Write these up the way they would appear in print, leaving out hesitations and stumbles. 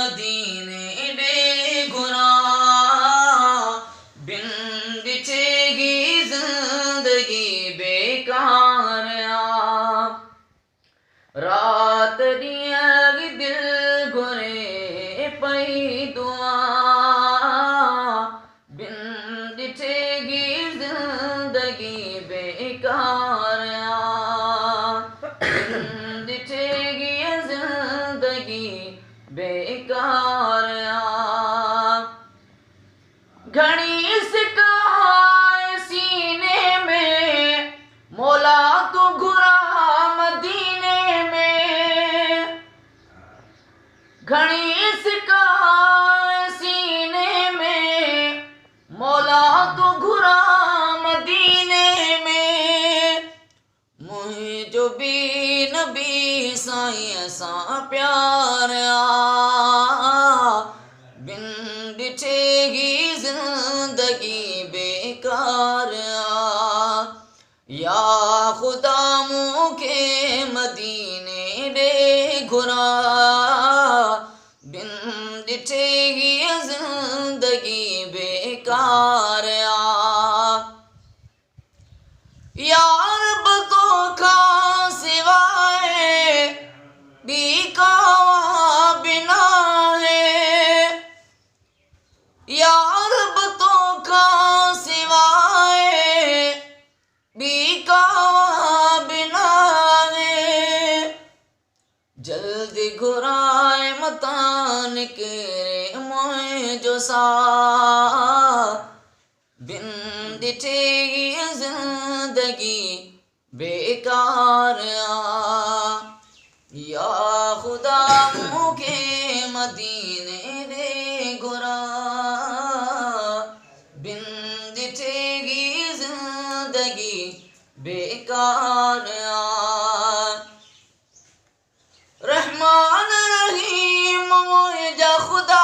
मदीने दे गुरा बिन बिछेगी जिंदगी बेकार रात दिया दिल गुरे पई दुआ बिन बिछेगी जिंदगी बेकार बिन बिछेगी जिंदगी बेकार घड़ी सिकाए सीने में मौला तू घुरा मदीने में घड़ी सिकाए सीने में मौला तू घुरा मदीने में मुझे जो भी नबी साईं सा प्यार बिन बिछेगी जिंदगी बेकार या खुदा मुँह के मदीने दे घुरा बिन बिछेगी जिंदगी बेकार यार तो का सिवाय बीकावा बिना है यार तो का सिवाय बीकावा बिना है जल्दी घुराए मतान के मोए जो सा बिन दिठेगी जिंदगी बेकार या खुदा मुँह के मदीने दे गुरा बिन दिठेगी जिंदगी बेकार रहमान रहीम मोए जा खुदा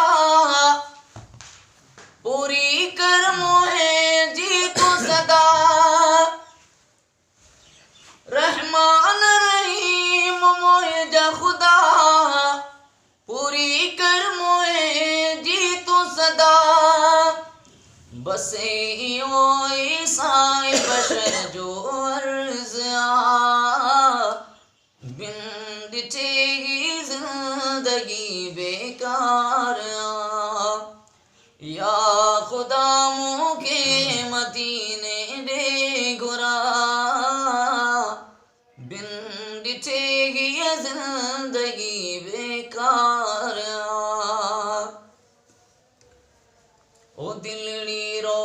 पूरी कर मोहे जी को सदा रहमान रहीम मोए जा खुदा पूरी कर मोहे जी तो सदा बसे ओ ईसाई बशर जो अर्ज़ बिन दिठेगी जिंदगी बेकार या खुदा मुँह के मदीने दे गुरा बिन दिठेगी जिंदगी बेकार ओ दिलड़ी रो